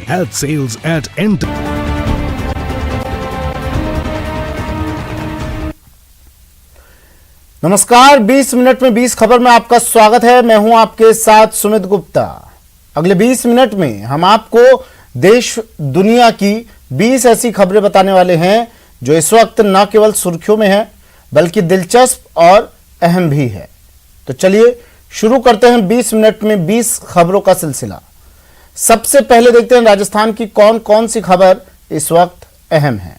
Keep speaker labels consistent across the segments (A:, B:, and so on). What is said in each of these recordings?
A: Health sales at Enter.
B: नमस्कार, 20 minute में 20 खबर में आपका स्वागत है। मैं हूं आपके साथ सुमित गुप्ता। अगले 20 मिनट में हम आपको देश दुनिया की 20 ऐसी खबरें बताने वाले हैं जो इस वक्त न केवल सुर्खियों में है बल्कि दिलचस्प और अहम भी है। तो चलिए शुरू करते हैं 20 मिनट में 20 खबरों का सिलसिला। सबसे पहले देखते हैं राजस्थान की कौन कौन सी खबर इस वक्त अहम है।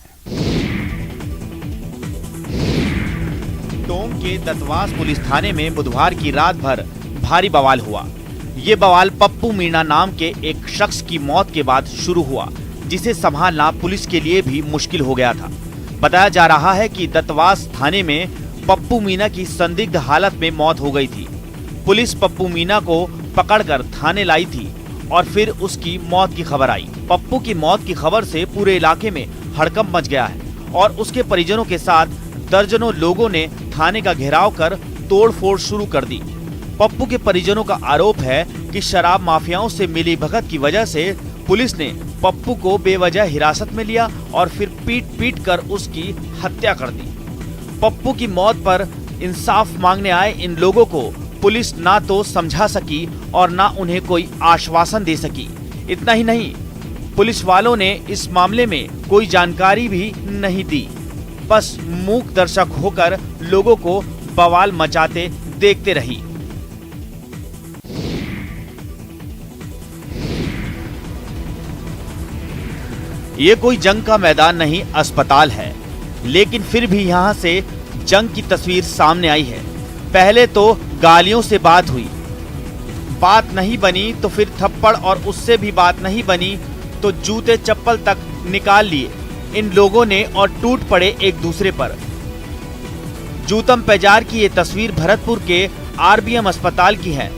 C: टोंक के दत्तवास पुलिस थाने में बुधवार की रात भर भारी बवाल हुआ। ये बवाल पप्पू मीणा नाम के एक शख्स की मौत के बाद शुरू हुआ, जिसे संभालना पुलिस के लिए भी मुश्किल हो गया था। बताया जा रहा है कि दत्तवास थाने में पप्पू मीणा की संदिग्ध हालत में मौत हो गई थी। पुलिस पप्पू मीणा को पकड़कर थाने लाई थी और फिर उसकी मौत की खबर आई। पप्पू की मौत की खबर से पूरे इलाके में हड़कंप मच गया है और उसके परिजनों के साथ दर्जनों लोगों ने थाने का घेराव कर तोड़फोड़ शुरू कर दी। पप्पू के परिजनों का आरोप है कि शराब माफियाओं से मिली भगत की वजह से पुलिस ने पप्पू को बेवजह हिरासत में लिया और फिर पीट कर उसकी हत्या कर दी। पप्पू की मौत पर इंसाफ मांगने आए इन लोगों को पुलिस ना तो समझा सकी और ना उन्हें कोई आश्वासन दे सकी। इतना ही नहीं, पुलिस वालों ने इस मामले में कोई जानकारी भी नहीं दी, बस मूक दर्शक होकर लोगों को बवाल मचाते देखते रही। ये कोई जंग का मैदान नहीं, अस्पताल है, लेकिन फिर भी यहाँ से जंग की तस्वीर सामने आई है। पहले तो गालियों से बात हुई, बात नहीं बनी तो फिर थप्पड़, और उससे भी बात नहीं बनी तो जूते चप्पल तक निकाल लिए इन लोगों ने और टूट पड़े एक दूसरे पर। जूतम पैजार की ये तस्वीर भरतपुर के आरबीएम अस्पताल की है,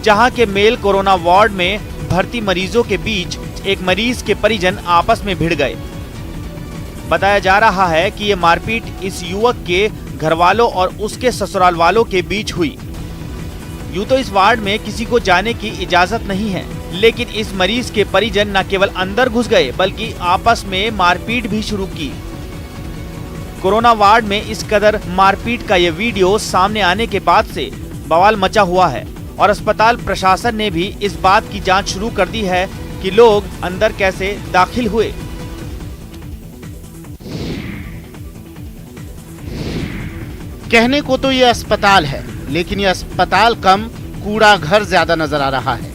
C: जहां के मेल कोरोना वार्ड में भर्ती मरीजों के बीच एक मरीज के परिजन आपस में भिड़ गए। बताया जा रहा है कि ये मारपीट इस युवक के घरवालों और उसके ससुराल वालों के बीच हुई। यूं तो इस वार्ड में किसी को जाने की इजाजत नहीं है, लेकिन इस मरीज के परिजन न केवल अंदर घुस गए बल्कि आपस में मारपीट भी शुरू की। कोरोना वार्ड में इस कदर मारपीट का ये वीडियो सामने आने के बाद से बवाल मचा हुआ है और अस्पताल प्रशासन ने भी इस बात की जांच शुरू कर दी है कि लोग अंदर कैसे दाखिल हुए।
B: कहने को तो ये अस्पताल है, लेकिन ये अस्पताल कम कूड़ा घर ज्यादा नजर आ रहा है।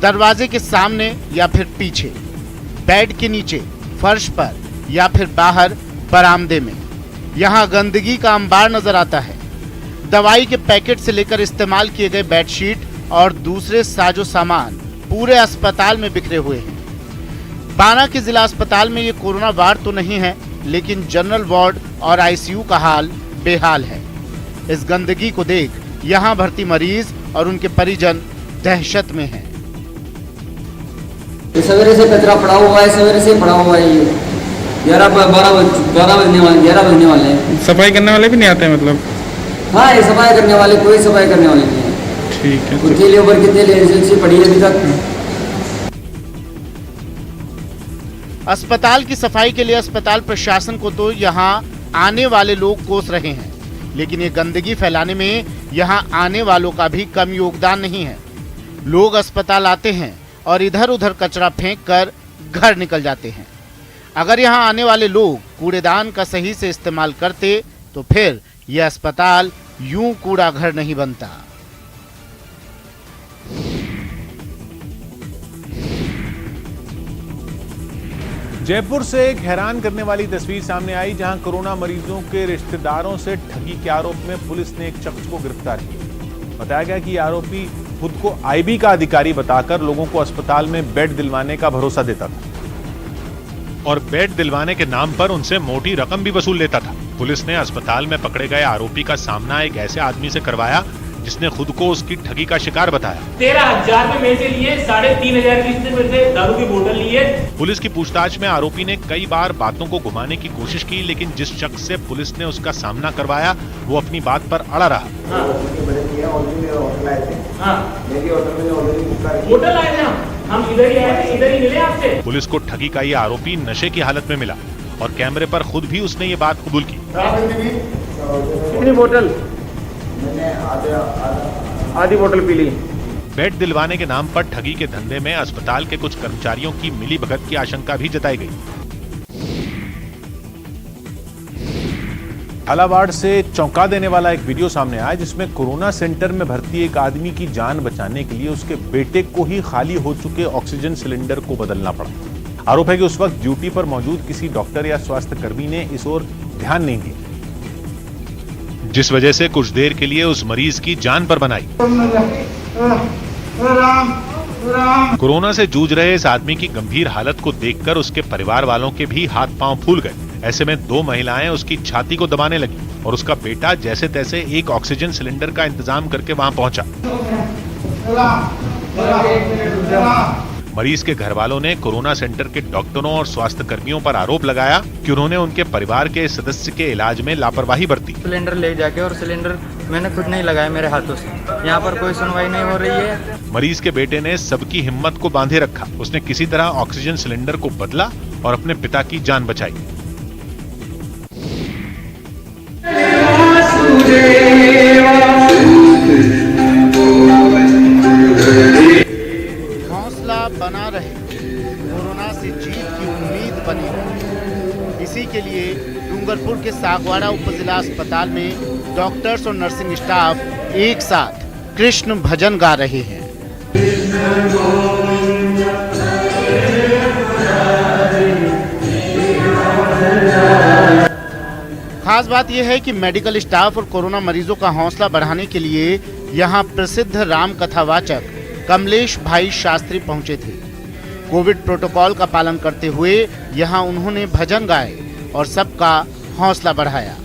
B: दरवाजे के सामने या फिर पीछे, बेड के नीचे, फर्श पर या फिर बाहर बरामदे में, यहाँ गंदगी का अंबार नजर आता है। दवाई के पैकेट से लेकर इस्तेमाल किए गए बेडशीट और दूसरे साजो सामान पूरे अस्पताल में बिखरे हुए हैं। बाना के जिला अस्पताल में ये कोरोना वार्ड तो नहीं है, लेकिन जनरल वार्ड और आईसीयू का हाल बेहाल है। इस गंदगी को देख यहाँ भर्ती मरीज और उनके परिजन दहशत में हैं।
D: सवेरे से कचरा पड़ा हुआ है, सवेरे से पड़ा हुआ है। ये 11 बजने वाले हैं।
E: सफाई करने वाले भी नहीं आते मतलब?
D: हाँ, ये सफाई करने वाले, कोई सफाई करने वाले नहीं है।
E: ठीक है।
D: उनके लिए ऊपर कितने एजेंसी पड़ी है अभी तक।
B: अस्पताल की सफाई के लिए अस्पताल प्रशासन को तो यहाँ आने वाले लोग कोस रहे हैं, लेकिन ये गंदगी फैलाने में यहाँ आने वालों का भी कम योगदान नहीं है। लोग अस्पताल आते हैं और इधर उधर कचरा फेंक कर घर निकल जाते हैं। अगर यहाँ आने वाले लोग कूड़ेदान का सही से इस्तेमाल करते तो फिर यह अस्पताल यूं कूड़ा घर नहीं बनता।
F: जयपुर से एक हैरान करने वाली तस्वीर सामने आई, जहां कोरोना मरीजों के रिश्तेदारों से ठगी के आरोप में पुलिस ने एक शख्स को गिरफ्तार किया। बताया गया कि आरोपी खुद को आईबी का अधिकारी बताकर लोगों को अस्पताल में बेड दिलवाने का भरोसा देता था
G: और बेड दिलवाने के नाम पर उनसे मोटी रकम भी वसूल लेता था। पुलिस ने अस्पताल में पकड़े गए आरोपी का सामना एक ऐसे आदमी से करवाया जिसने खुद को उसकी ठगी का शिकार बताया।
H: 13,000 में मेरे से लिए 3,500 की मेरे से दारू की बोतल ली है।
G: पुलिस की पूछताछ में आरोपी ने कई बार बातों को घुमाने की कोशिश की, लेकिन जिस शख्स से पुलिस ने उसका सामना करवाया वो अपनी बात पर अड़ा रहा।
H: होटल आए थे हम, हम इधर ही आए थे, इधर ही मिले आपसे।
G: पुलिस को ठगी का ये आरोपी नशे की हालत में मिला और कैमरे पर खुद भी उसने ये बात कबूल की।
E: कितनी बोतल? आधी बोतल पी ली।
G: बेड दिलवाने के नाम पर ठगी के धंधे में अस्पताल के कुछ कर्मचारियों की मिलीभगत की आशंका भी जताई गई।
F: झालावाड़ से चौंका देने वाला एक वीडियो सामने आया जिसमें कोरोना सेंटर में भर्ती एक आदमी की जान बचाने के लिए उसके बेटे को ही खाली हो चुके ऑक्सीजन सिलेंडर को बदलना पड़ा। आरोप है कि उस वक्त ड्यूटी पर मौजूद किसी डॉक्टर या स्वास्थ्य कर्मी ने इस ओर ध्यान नहीं दिया,
G: जिस वजह से कुछ देर के लिए उस मरीज की जान पर बनाई। कोरोना से जूझ रहे इस आदमी की गंभीर हालत को देखकर उसके परिवार वालों के भी हाथ पांव फूल गए। ऐसे में दो महिलाएं उसकी छाती को दबाने लगी और उसका बेटा जैसे तैसे एक ऑक्सीजन सिलेंडर का इंतजाम करके वहां पहुंचा। मरीज के घर वालों ने कोरोना सेंटर के डॉक्टरों और स्वास्थ्य कर्मियों पर आरोप लगाया कि उन्होंने उनके परिवार के सदस्य के इलाज में लापरवाही बरती।
I: सिलेंडर ले जाके और सिलेंडर मैंने खुद नहीं लगाया मेरे हाथों से। यहाँ पर कोई सुनवाई नहीं हो रही है।
G: मरीज के बेटे ने सबकी हिम्मत को बांधे रखा। उसने किसी तरह ऑक्सीजन सिलेंडर को बदला और अपने पिता की जान बचाई।
B: हौसला बना रहे, कोरोना से जीत की उम्मीद बनी रहे। इसी के लिए डूंगरपुर के सागवाड़ा उपजिला अस्पताल में डॉक्टर्स और नर्सिंग स्टाफ एक साथ कृष्ण भजन गा रहे हैं। खास बात यह है कि मेडिकल स्टाफ और कोरोना मरीजों का हौसला बढ़ाने के लिए यहां प्रसिद्ध राम कथावाचक कमलेश भाई शास्त्री पहुंचे थे। कोविड प्रोटोकॉल का पालन करते हुए यहां उन्होंने भजन गाए और सबका हौसला बढ़ाया।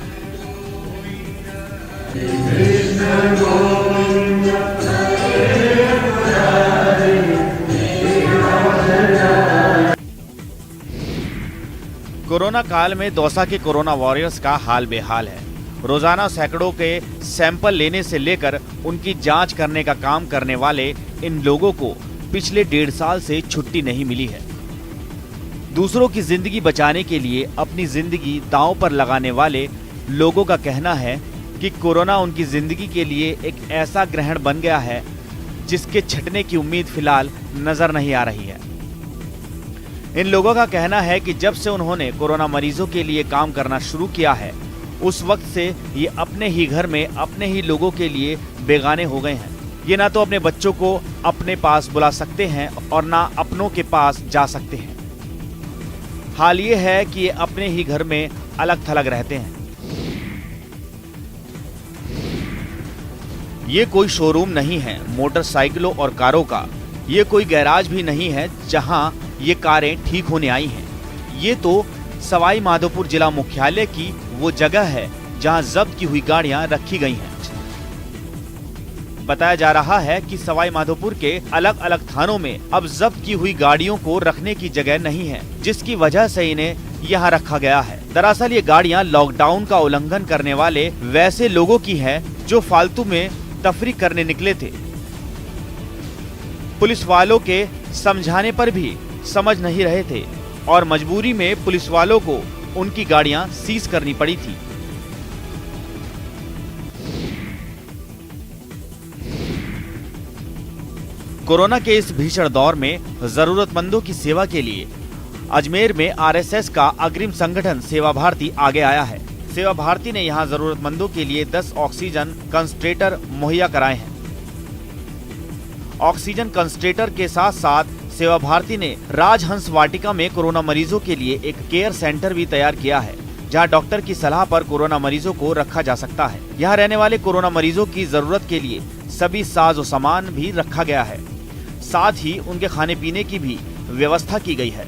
C: कोरोना काल में दौसा के कोरोना वॉरियर्स का हाल बेहाल है। रोजाना सैकड़ों के सैंपल लेने से लेकर उनकी जांच करने का काम करने वाले इन लोगों को पिछले 1.5 साल से छुट्टी नहीं मिली है। दूसरों की जिंदगी बचाने के लिए अपनी जिंदगी दांव पर लगाने वाले लोगों का कहना है कि कोरोना उनकी जिंदगी के लिए एक ऐसा ग्रहण बन गया है जिसके छटने की उम्मीद फिलहाल नजर नहीं आ रही है। इन लोगों का कहना है कि जब से उन्होंने कोरोना मरीजों के लिए काम करना शुरू किया है उस वक्त से ये अपने ही घर में अपने ही लोगों के लिए बेगाने हो गए हैं। ये ना तो अपने बच्चों को अपने पास बुला सकते हैं और ना अपनों के पास जा सकते हैं। हाल ये है कि ये अपने ही घर में अलग थलग रहते हैं। ये कोई शोरूम नहीं है मोटरसाइकिलों और कारों का। ये कोई गैराज भी नहीं है जहां ये कारें ठीक होने आई हैं। ये तो सवाई माधोपुर जिला मुख्यालय की वो जगह है जहां जब्त की हुई गाड़ियां रखी गई हैं। बताया जा रहा है कि सवाई माधोपुर के अलग अलग थानों में अब जब्त की हुई गाड़ियों को रखने की जगह नहीं है, जिसकी वजह से इन्हें यहाँ रखा गया है। दरअसल ये गाड़ियाँ लॉकडाउन का उल्लंघन करने वाले वैसे लोगों की है जो फालतू में तफरीक करने निकले थे। पुलिस वालों के समझाने पर भी समझ नहीं रहे थे और मजबूरी में पुलिस वालों को उनकी गाड़ियां सीज करनी पड़ी थी। कोरोना के इस भीषण दौर में जरूरतमंदों की सेवा के लिए अजमेर में आरएसएस का अग्रिम संगठन सेवा भारती आगे आया है। सेवा भारती ने यहां जरूरतमंदों के लिए 10 ऑक्सीजन कंसंट्रेटर मुहैया कराए हैं। ऑक्सीजन कंसंट्रेटर के साथ साथ सेवा भारती ने राजहंस वाटिका में कोरोना मरीजों के लिए एक केयर सेंटर भी तैयार किया है, जहां डॉक्टर की सलाह पर कोरोना मरीजों को रखा जा सकता है। यहां रहने वाले कोरोना मरीजों की जरूरत के लिए सभी साजो सामान भी रखा गया है, साथ ही उनके खाने पीने की भी व्यवस्था की गई है।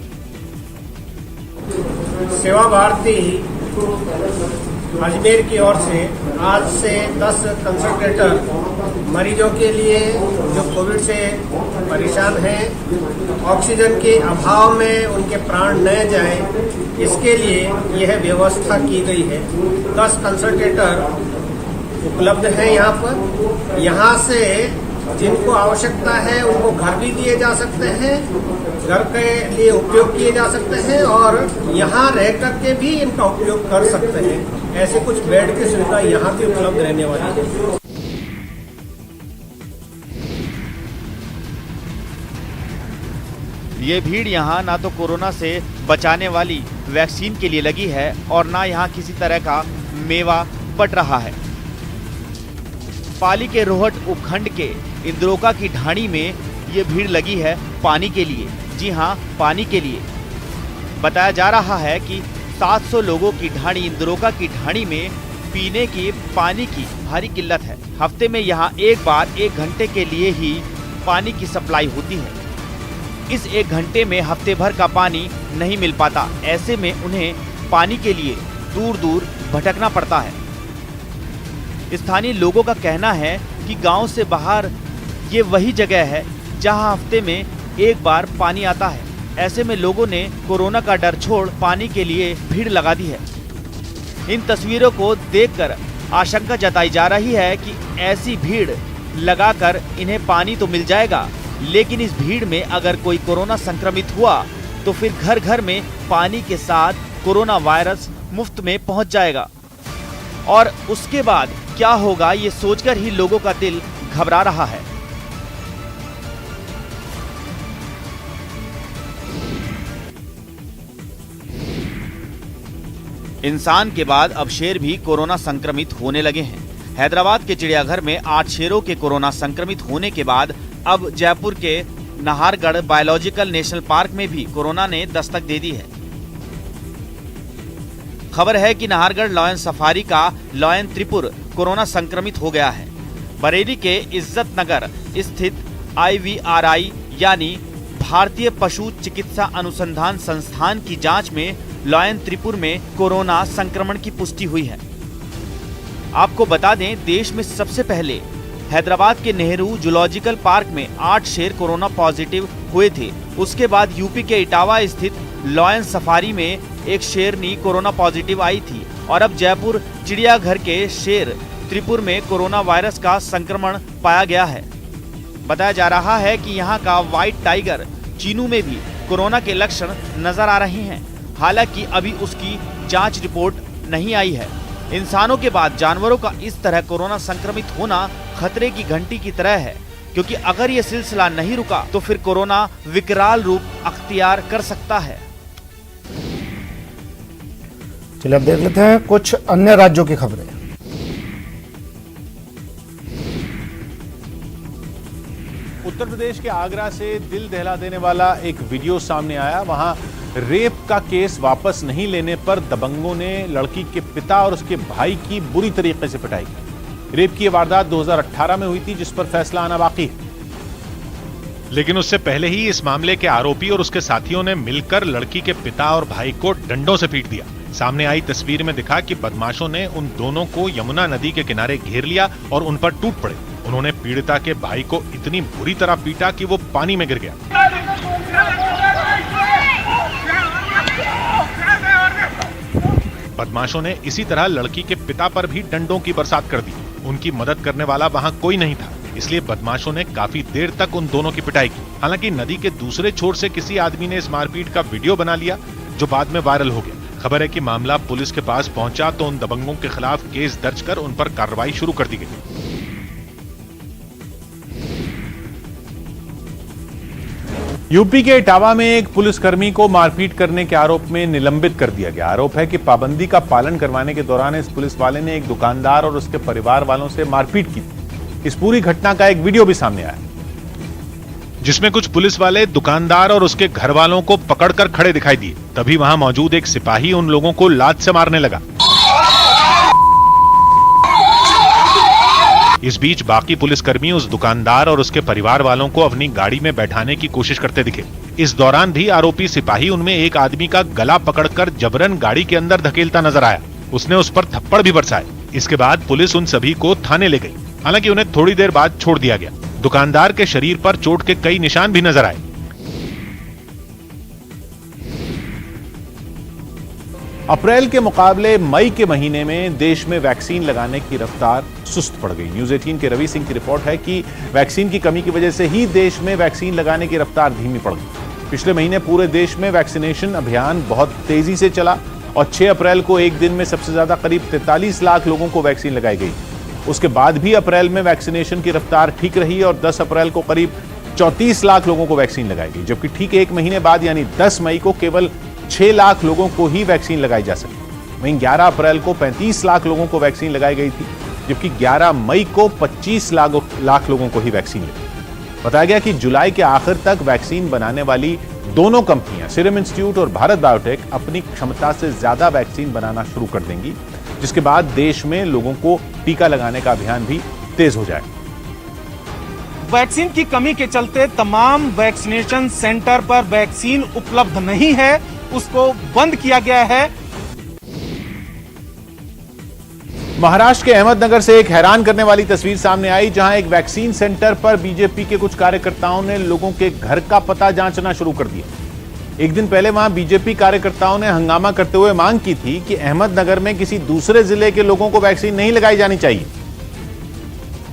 J: सेवा भारती अजमेर की ओर से आज से 10 कंसंट्रेटर मरीजों के लिए जो कोविड से परेशान हैं, ऑक्सीजन के अभाव में उनके प्राण न जाए, इसके लिए यह व्यवस्था की गई है। 10 कंसंट्रेटर उपलब्ध हैं यहाँ पर। यहाँ से जिनको आवश्यकता है उनको घर भी दिए जा सकते हैं, घर के लिए उपयोग किए जा सकते हैं और यहाँ रह करके भी इनका उपयोग कर सकते हैं। ऐसे कुछ बेड की सुविधा यहाँ भी उपलब्ध रहने वाली है।
C: ये भीड़ यहाँ ना तो कोरोना से बचाने वाली वैक्सीन के लिए लगी है और ना यहाँ किसी तरह का मेवा बट रहा है। पाली के रोहट उपखंड के इंद्रोका की ढाणी में ये भीड़ लगी है पानी के लिए। जी हाँ, पानी के लिए। बताया जा रहा है कि 700 लोगों की ढाणी इंद्रोका की ढाणी में पीने की पानी की भारी किल्लत है। हफ्ते में यहाँ एक बार 1 घंटे के लिए ही पानी की सप्लाई होती है। इस 1 घंटे में हफ्ते भर का पानी नहीं मिल पाता। ऐसे में उन्हें पानी के लिए दूर दूर भटकना पड़ता है। स्थानीय लोगों का कहना है कि गांव से बाहर ये वही जगह है जहां हफ्ते में एक बार पानी आता है। ऐसे में लोगों ने कोरोना का डर छोड़ पानी के लिए भीड़ लगा दी है। इन तस्वीरों को देखकर आशंका जताई जा रही है कि ऐसी भीड़ लगाकर इन्हें पानी तो मिल जाएगा, लेकिन इस भीड़ में अगर कोई कोरोना संक्रमित हुआ तो फिर घर घर में पानी के साथ कोरोना वायरस मुफ्त में पहुंच जाएगा और उसके बाद क्या होगा ये सोचकर ही लोगों का दिल घबरा रहा है। इंसान के बाद अब शेर भी कोरोना संक्रमित होने लगे हैं। हैदराबाद के चिड़ियाघर में 8 शेरों के कोरोना संक्रमित होने के बाद अब जयपुर के नाहरगढ़ बायोलॉजिकल नेशनल पार्क में भी कोरोना ने दस्तक दे दी है। खबर है कि नाहरगढ़ लॉयन सफारी का लॉयन त्रिपुर कोरोना संक्रमित हो गया है। बरेली के इज्जत नगर स्थित IVRI यानी भारतीय पशु चिकित्सा अनुसंधान संस्थान की जांच में लॉयन त्रिपुर में कोरोना संक्रमण की पुष्टि हुई है। आपको बता दें, देश में सबसे पहले हैदराबाद के नेहरू जूलॉजिकल पार्क में 8 शेर कोरोना पॉजिटिव हुए थे। उसके बाद यूपी के इटावा स्थित लॉयन सफारी में एक शेरनी कोरोना पॉजिटिव आई थी और अब जयपुर चिड़ियाघर के शेर त्रिपुर में कोरोना वायरस का संक्रमण पाया गया है। बताया जा रहा है कि यहाँ का व्हाइट टाइगर चीनू में भी कोरोना के लक्षण नजर आ रहे हैं। हालांकि अभी उसकी जांच रिपोर्ट नहीं आई है। इंसानों के बाद जानवरों का इस तरह कोरोना संक्रमित होना खतरे की घंटी की तरह है, क्योंकि अगर ये सिलसिला नहीं रुका तो फिर कोरोना विकराल रूप अख्तियार कर सकता है।
A: चलिए अब देख लेते हैं कुछ अन्य राज्यों की खबरें।
F: उत्तर प्रदेश के आगरा से दिल दहला देने वाला एक वीडियो सामने आया। वहां रेप का केस वापस नहीं लेने पर दबंगों ने लड़की के पिता और उसके भाई की बुरी तरीके से पिटाई की। रेप की वारदात 2018 में हुई थी, जिस पर फैसला आना बाकी है।
G: लेकिन उससे पहले ही इस मामले के आरोपी और उसके साथियों ने मिलकर लड़की के पिता और भाई को डंडों से पीट दिया। सामने आई तस्वीर में दिखा कि बदमाशों ने उन दोनों को यमुना नदी के किनारे घेर लिया और उन पर टूट पड़े। उन्होंने पीड़िता के भाई को इतनी बुरी तरह पीटा कि वो पानी में गिर गया। बदमाशों ने इसी तरह लड़की के पिता पर भी डंडों की बरसात कर दी। उनकी मदद करने वाला वहां कोई नहीं था, इसलिए बदमाशों ने काफी देर तक उन दोनों की पिटाई की। हालांकि नदी के दूसरे छोर से किसी आदमी ने इस मारपीट का वीडियो बना लिया, जो बाद में वायरल हो गया। खबर है कि मामला पुलिस के पास पहुंचा तो उन दबंगों के खिलाफ केस दर्ज कर उन पर कार्रवाई शुरू कर दी गई।
F: यूपी के इटावा में एक पुलिसकर्मी को मारपीट करने के आरोप में निलंबित कर दिया गया। आरोप है कि पाबंदी का पालन करवाने के दौरान इस पुलिस वाले ने एक दुकानदार और उसके परिवार वालों से मारपीट की। इस पूरी घटना का एक वीडियो भी सामने आया,
G: जिसमें कुछ पुलिस वाले दुकानदार और उसके घर वालों को पकड़कर खड़े दिखाई दिए। तभी वहां मौजूद एक सिपाही उन लोगों को लात से मारने लगा। इस बीच बाकी पुलिसकर्मी उस दुकानदार और उसके परिवार वालों को अपनी गाड़ी में बैठाने की कोशिश करते दिखे। इस दौरान भी आरोपी सिपाही उनमें एक आदमी का गला पकड़कर जबरन गाड़ी के अंदर धकेलता नजर आया। उसने उस पर थप्पड़ भी बरसाए। इसके बाद पुलिस उन सभी को थाने ले गई। हालांकि उन्हें थोड़ी देर बाद छोड़ दिया गया। दुकानदार के शरीर पर चोट के कई निशान भी नजर आए।
F: अप्रैल के मुकाबले मई के महीने में देश में वैक्सीन लगाने की रफ्तार सुस्त पड़ गई। न्यूज़ 18 के रवि सिंह की रिपोर्ट है कि वैक्सीन की कमी की वजह से ही देश में वैक्सीन लगाने की रफ्तार धीमी पड़ गई। पिछले महीने पूरे देश में वैक्सीनेशन अभियान बहुत तेजी से चला और 6 अप्रैल को एक दिन में सबसे ज्यादा करीब 43 लाख लोगों को वैक्सीन लगाई गई। उसके बाद भी अप्रैल में वैक्सीनेशन की रफ्तार ठीक रही और 10 अप्रैल को करीब 34 लाख लोगों को वैक्सीन लगाई गई, जबकि ठीक एक महीने बाद यानी 10 मई को केवल 6 लाख लोगों को ही वैक्सीन लगाई जा सकी। वहीं 11 अप्रैल को 35 लाख लोगों को वैक्सीन लगाई गई थी, जबकि 11 मई को 25 लाख लोगों को ही वैक्सीन लगी। बताया गया कि जुलाई के आखिर तक वैक्सीन बनाने वाली दोनों कंपनियां सीरम इंस्टीट्यूट और भारत बायोटेक अपनी क्षमता से ज्यादा वैक्सीन बनाना शुरू कर देंगी, जिसके बाद देश में लोगों को टीका लगाने का अभियान भी तेज हो जाएगा।
K: वैक्सीन की कमी के चलते तमाम वैक्सीनेशन सेंटर पर वैक्सीन उपलब्ध नहीं है, उसको बंद किया गया है।
F: महाराष्ट्र के अहमदनगर से एक हैरान करने वाली तस्वीर सामने आई, जहां एक वैक्सीन सेंटर पर बीजेपी के कुछ कार्यकर्ताओं ने लोगों के घर का पता जांचना शुरू कर दिया। एक दिन पहले वहां बीजेपी कार्यकर्ताओं ने हंगामा करते हुए मांग की थी कि अहमदनगर में किसी दूसरे जिले के लोगों को वैक्सीन नहीं लगाई जानी चाहिए।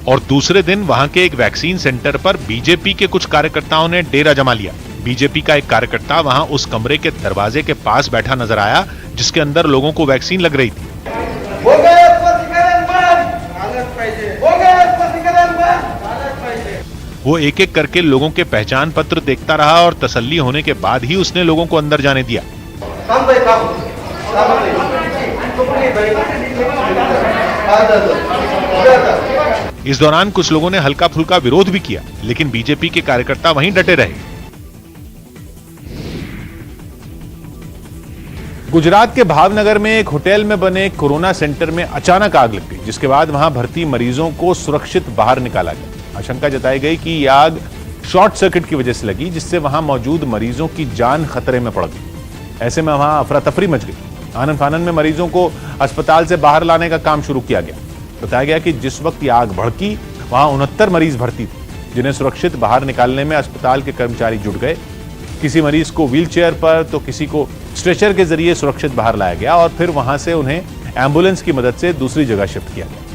G: और दूसरे दिन वहां के एक वैक्सीन सेंटर पर बीजेपी के कुछ कार्यकर्ताओं ने डेरा जमा लिया। बीजेपी का एक कार्यकर्ता वहां उस कमरे के दरवाजे के पास बैठा नजर आया जिसके अंदर लोगों को वैक्सीन लग रही थी। वो एक एक करके लोगों के पहचान पत्र देखता रहा और तसल्ली होने के बाद ही उसने लोगों को अंदर जाने दिया। इस दौरान कुछ लोगों ने हल्का फुल्का विरोध भी किया, लेकिन बीजेपी के कार्यकर्ता वहीं डटे रहे। गुजरात के भावनगर में एक होटल में बने कोरोना सेंटर में अचानक आग लग गई, जिसके बाद वहां भर्ती मरीजों को सुरक्षित बाहर निकाला गया। आशंका जताई गई कि यह आग शॉर्ट सर्किट की वजह से लगी, जिससे वहां मौजूद मरीजों की जान खतरे में पड़ गई। ऐसे में वहां अफरा तफरी मच गई। आनन फानन में मरीजों को अस्पताल से बाहर लाने का काम शुरू किया गया। बताया गया कि जिस वक्त यह आग भड़की वहां 69 मरीज भर्ती थे, जिन्हें सुरक्षित बाहर निकालने में अस्पताल के कर्मचारी जुट गए। किसी मरीज को व्हीलचेयर पर तो किसी को स्ट्रेचर के जरिए सुरक्षित बाहर लाया गया और फिर वहां से उन्हें एम्बुलेंस की मदद से दूसरी जगह शिफ्ट किया गया।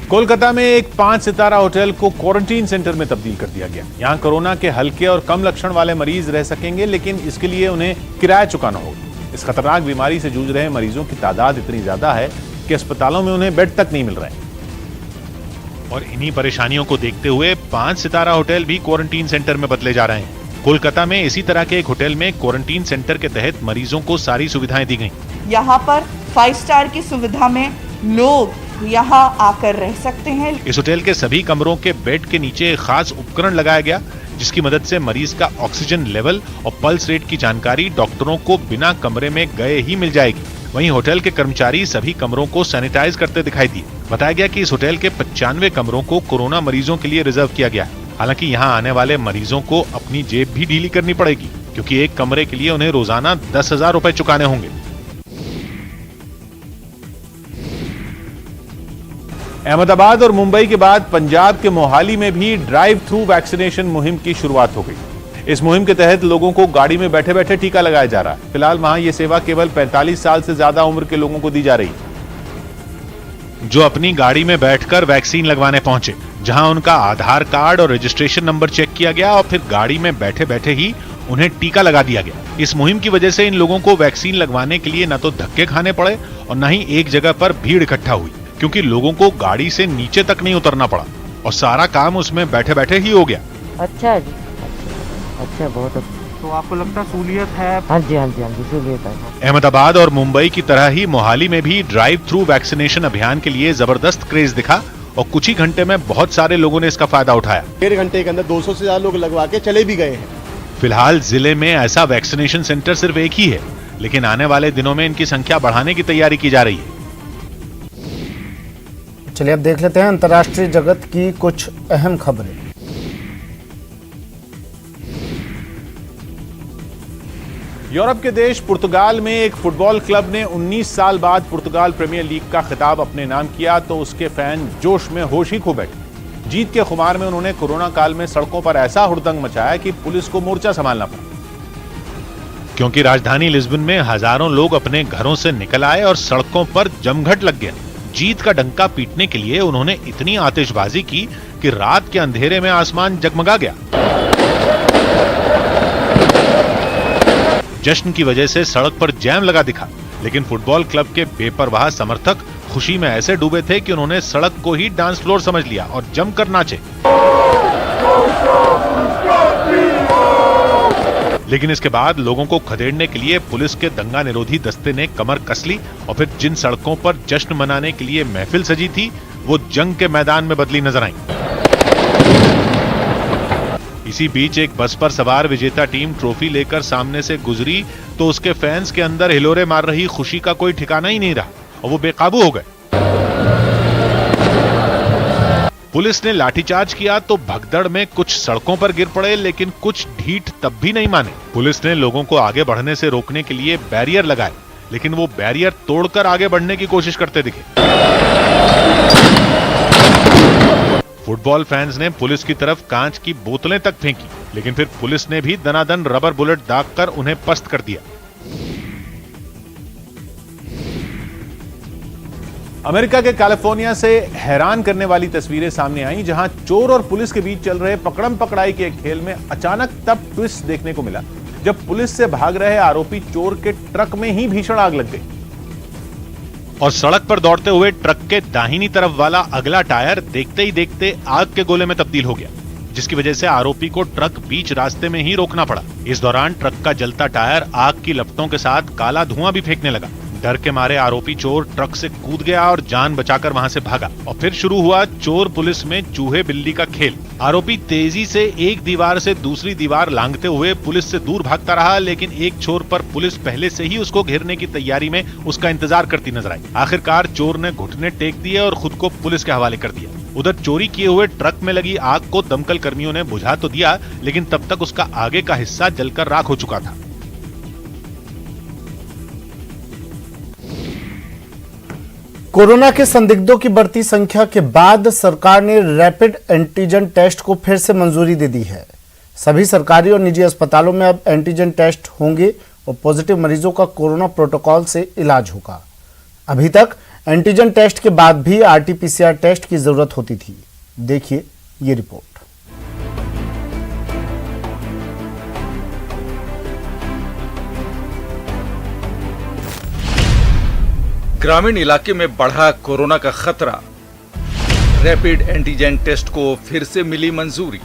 G: कोलकाता में एक 5 सितारा होटल को क्वारंटीन सेंटर में तब्दील कर दिया गया। यहां कोरोना के हल्के और कम लक्षण वाले मरीज रह सकेंगे, लेकिन इसके लिए उन्हें किराया चुकाना होगा। इस खतरनाक बीमारी से जूझ रहे मरीजों की तादाद इतनी ज्यादा है कि अस्पतालों में उन्हें बेड तक नहीं मिल रहे हैं। और इन्हीं परेशानियों को देखते हुए 5 सितारा होटल भी क्वारंटीन सेंटर में बदले जा रहे हैं। कोलकाता में इसी तरह के एक होटल में क्वारंटीन सेंटर के तहत मरीजों को सारी सुविधाएं दी गई।
L: यहाँ पर 5 स्टार की सुविधा में लोग यहाँ आकर रह सकते हैं।
G: इस होटल के सभी कमरों के बेड के नीचे एक खास उपकरण लगाया गया, जिसकी मदद से मरीज का ऑक्सीजन लेवल और पल्स रेट की जानकारी डॉक्टरों को बिना कमरे में गए ही मिल जाएगी। वहीं होटल के कर्मचारी सभी कमरों को सैनिटाइज करते दिखाई दिए। बताया गया कि इस होटल के 95 कमरों को कोरोना मरीजों के लिए रिजर्व किया गया है। हालांकि यहां आने वाले मरीजों को अपनी जेब भी ढीली करनी पड़ेगी, क्योंकि एक कमरे के लिए उन्हें रोजाना 10,000 रुपए चुकाने होंगे।
F: अहमदाबाद और मुंबई के बाद पंजाब के मोहाली में भी ड्राइव थ्रू वैक्सीनेशन मुहिम की शुरुआत हो गई। इस मुहिम के तहत लोगों को गाड़ी में बैठे बैठे टीका लगाया जा रहा है। फिलहाल वहां यह सेवा केवल 45 साल से ज्यादा उम्र के लोगों को दी जा रही है,
G: जो अपनी गाड़ी में बैठकर वैक्सीन लगवाने पहुंचे, जहां उनका आधार कार्ड और रजिस्ट्रेशन नंबर चेक किया गया और फिर गाड़ी में बैठे बैठे ही उन्हें टीका लगा दिया गया। इस मुहिम की वजह से इन लोगों को वैक्सीन लगवाने के लिए न तो धक्के खाने पड़े और न ही एक जगह पर भीड़ इकट्ठा हुई, क्योंकि लोगों को गाड़ी से नीचे तक नहीं उतरना पड़ा और सारा काम उसमें बैठे बैठे ही हो गया।
M: अच्छा जी, अच्छा, बहुत अच्छा।
K: तो आपको लगता है सहूलियत है?
M: हाँ जी, हाँ जी, हाँ जी, सहूलियत है।
G: अहमदाबाद और मुंबई की तरह ही मोहाली में भी ड्राइव थ्रू वैक्सीनेशन अभियान के लिए जबरदस्त क्रेज दिखा और कुछ ही घंटे में बहुत सारे लोगों ने इसका फायदा उठाया।
N: 1.5 घंटे के अंदर 200 से ज्यादा लोग लगवा के चले भी गए हैं।
G: फिलहाल जिले में ऐसा वैक्सीनेशन सेंटर सिर्फ एक ही है, लेकिन आने वाले दिनों में इनकी संख्या बढ़ाने की तैयारी की जा रही है।
A: चलिए अब देख लेते हैं अंतर्राष्ट्रीय जगत की कुछ अहम खबरें।
F: यूरोप के देश पुर्तगाल में एक फुटबॉल क्लब ने 19 साल बाद पुर्तगाल प्रीमियर लीग का खिताब अपने नाम किया तो उसके फैन जोश में होश ही खो बैठे। जीत के खुमार में उन्होंने कोरोना काल में सड़कों पर ऐसा हुड़दंग मचाया कि पुलिस को मोर्चा संभालना पड़ा।
G: क्योंकि राजधानी लिस्बन में हजारों लोग अपने घरों से निकल आए और सड़कों पर जमघट लग गया। जीत का डंका पीटने के लिए उन्होंने इतनी आतिशबाजी की कि रात के अंधेरे में आसमान जगमगा गया। जश्न की वजह से सड़क पर जैम लगा दिखा, लेकिन फुटबॉल क्लब के बेपरवाह समर्थक खुशी में ऐसे डूबे थे कि उन्होंने सड़क को ही डांस फ्लोर समझ लिया और जमकर नाचे। लेकिन इसके बाद लोगों को खदेड़ने के लिए पुलिस के दंगा निरोधी दस्ते ने कमर कस ली और फिर जिन सड़कों पर जश्न मनाने के लिए महफिल सजी थी वो जंग के मैदान में बदली नजर आई। इसी बीच एक बस पर सवार विजेता टीम ट्रॉफी लेकर सामने से गुजरी तो उसके फैंस के अंदर हिलोरे मार रही खुशी का कोई ठिकाना ही नहीं रहा और वो बेकाबू हो गए। पुलिस ने लाठीचार्ज किया तो भगदड़ में कुछ सड़कों पर गिर पड़े, लेकिन कुछ ढीठ तब भी नहीं माने। पुलिस ने लोगों को आगे बढ़ने से रोकने के लिए बैरियर लगाए, लेकिन वो बैरियर तोड़कर आगे बढ़ने की कोशिश करते दिखे। फुटबॉल फैंस ने पुलिस की तरफ कांच की बोतलें तक फेंकी, लेकिन फिर पुलिस ने भी दनादन रबर बुलेट दागकर उन्हें पस्त कर दिया।
F: अमेरिका के कैलिफोर्निया से हैरान करने वाली तस्वीरें सामने आई, जहां चोर और पुलिस के बीच चल रहे पकड़म पकड़ाई के खेल में अचानक तब ट्विस्ट देखने को मिला जब पुलिस से भाग रहे आरोपी चोर के ट्रक में ही भीषण आग लग गई
G: और सड़क पर दौड़ते हुए ट्रक के दाहिनी तरफ वाला अगला टायर देखते ही देखते आग के गोले में तब्दील हो गया, जिसकी वजह से आरोपी को ट्रक बीच रास्ते में ही रोकना पड़ा। इस दौरान ट्रक का जलता टायर आग की लपटों के साथ काला धुआं भी फेंकने लगा। डर के मारे आरोपी चोर ट्रक से कूद गया और जान बचाकर वहां से भागा और फिर शुरू हुआ चोर पुलिस में चूहे बिल्ली का खेल। आरोपी तेजी से एक दीवार से दूसरी दीवार लांघते हुए पुलिस से दूर भागता रहा, लेकिन एक चोर पर पुलिस पहले से ही उसको घेरने की तैयारी में उसका इंतजार करती नजर आई। आखिरकार चोर ने घुटने टेक दिए और खुद को पुलिस के हवाले कर दिया। उधर चोरी किए हुए ट्रक में लगी आग को दमकल कर्मियों ने बुझा तो दिया, लेकिन तब तक उसका आगे का हिस्सा जलकर राख हो चुका था।
A: कोरोना के संदिग्धों की बढ़ती संख्या के बाद सरकार ने रैपिड एंटीजन टेस्ट को फिर से मंजूरी दे दी है। सभी सरकारी और निजी अस्पतालों में अब एंटीजन टेस्ट होंगे और पॉजिटिव मरीजों का कोरोना प्रोटोकॉल से इलाज होगा। अभी तक एंटीजन टेस्ट के बाद भी आरटी-पीसीआर टेस्ट की जरूरत होती थी। देखिए ये रिपोर्ट।
O: ग्रामीण इलाके में बढ़ा कोरोना का खतरा, रैपिड एंटीजन टेस्ट को फिर से मिली मंजूरी।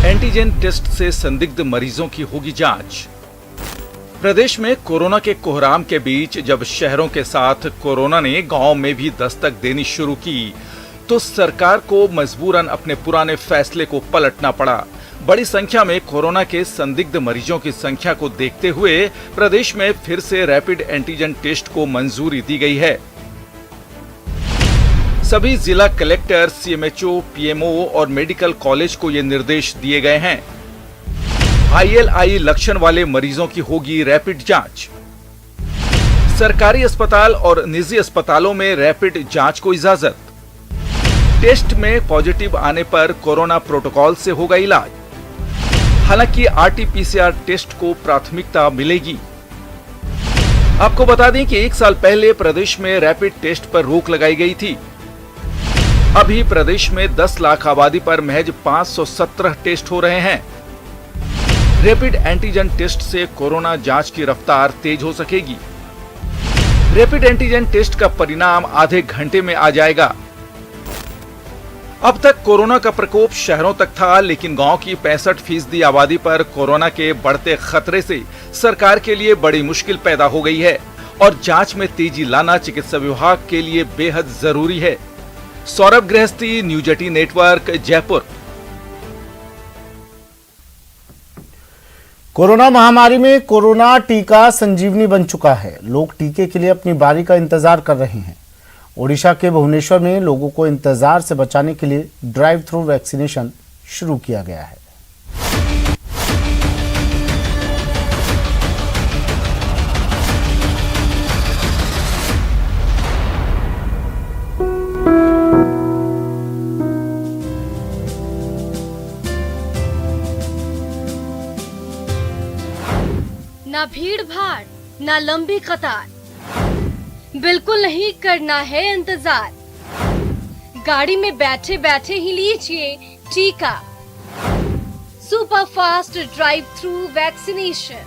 O: एंटीजन टेस्ट से संदिग्ध मरीजों की होगी जांच। प्रदेश में कोरोना के कोहराम के बीच जब शहरों के साथ कोरोना ने गांव में भी दस्तक देनी शुरू की, तो सरकार को मजबूरन अपने पुराने फैसले को पलटना पड़ा। बड़ी संख्या में कोरोना के संदिग्ध मरीजों की संख्या को देखते हुए प्रदेश में फिर से रैपिड एंटीजन टेस्ट को मंजूरी दी गई है। सभी जिला कलेक्टर, सीएमएचओ, पीएमओ और मेडिकल कॉलेज को ये निर्देश दिए गए हैं। ILI लक्षण वाले मरीजों की होगी रैपिड जांच। सरकारी अस्पताल और निजी अस्पतालों में रैपिड जांच को इजाजत। टेस्ट में पॉजिटिव आने पर कोरोना प्रोटोकॉल से होगा इलाज। हालांकि आरटी-पीसीआर टेस्ट को प्राथमिकता मिलेगी। आपको बता दें कि 1 साल पहले प्रदेश में रैपिड टेस्ट पर रोक लगाई गई थी। अभी प्रदेश में 10 लाख आबादी पर महज 517 टेस्ट हो रहे हैं। रैपिड एंटीजन टेस्ट से कोरोना जांच की रफ्तार तेज हो सकेगी। रैपिड एंटीजन टेस्ट का परिणाम आधे घंटे में आ जाएगा। अब तक कोरोना का प्रकोप शहरों तक था, लेकिन गांव की 65% आबादी पर कोरोना के बढ़ते खतरे से सरकार के लिए बड़ी मुश्किल पैदा हो गई है और जांच में तेजी लाना चिकित्सा विभाग के लिए बेहद जरूरी है। सौरभ गृहस्थी, न्यूज 18 नेटवर्क, जयपुर।
A: कोरोना महामारी में कोरोना टीका संजीवनी बन चुका है। लोग टीके के लिए अपनी बारी का इंतजार कर रहे हैं। ओडिशा के भुवनेश्वर में लोगों को इंतजार से बचाने के लिए ड्राइव थ्रू वैक्सीनेशन शुरू किया गया है।
P: ना भीड़ भाड़, ना लंबी कतार, बिल्कुल नहीं करना है इंतजार। गाड़ी में बैठे बैठे ही लीजिए टीका। Super fast drive through vaccination.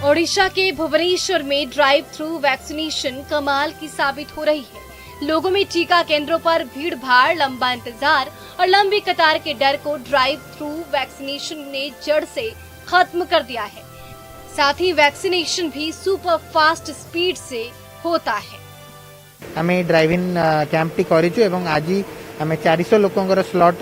P: Odisha के भुवनेश्वर में ड्राइव थ्रू वैक्सीनेशन कमाल की साबित हो रही है। लोगों में टीका केंद्रों पर भीड़ भाड़, लंबा इंतजार और लंबी कतार के डर को ड्राइव थ्रू वैक्सीनेशन ने जड़ से खत्म कर दिया है। साथ ही वैक्सीनेशन भी सुपर फास्ट स्पीड से होता है।
Q: आमे ड्राइव इन कैंप टी करिछु एवं आज आमे 400 लोकंगर स्लॉट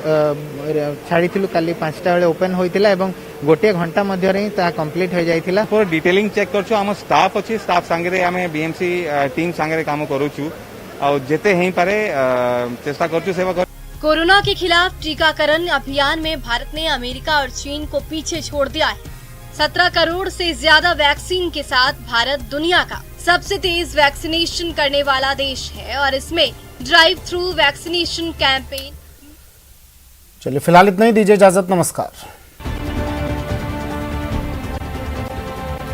Q: छाड़ीथिलु। काली 5टा बेले ओपन होइतिला एवं गोटे घंटा मध्य रे ता कंप्लीट हो जाइतिला।
R: पूरा डिटेलिंग चेक करछु। हम स्टाफ अछि, स्टाफ संगे आमे बीएमसी टीम संगे काम करूछु और जेते हेई पारे चेष्टा करछु सेवा कर।
P: कोरोना के खिलाफ टीकाकरण अभियान में भारत ने अमेरिका और चीन को पीछे छोड़ दिया है। 17 करोड़ से ज्यादा वैक्सीन के साथ भारत दुनिया का सबसे तेज वैक्सीनेशन करने वाला देश है और इसमें ड्राइव थ्रू वैक्सीनेशन कैंपेन।
A: चलिए फिलहाल इतना ही, दीजिए इजाजत, नमस्कार।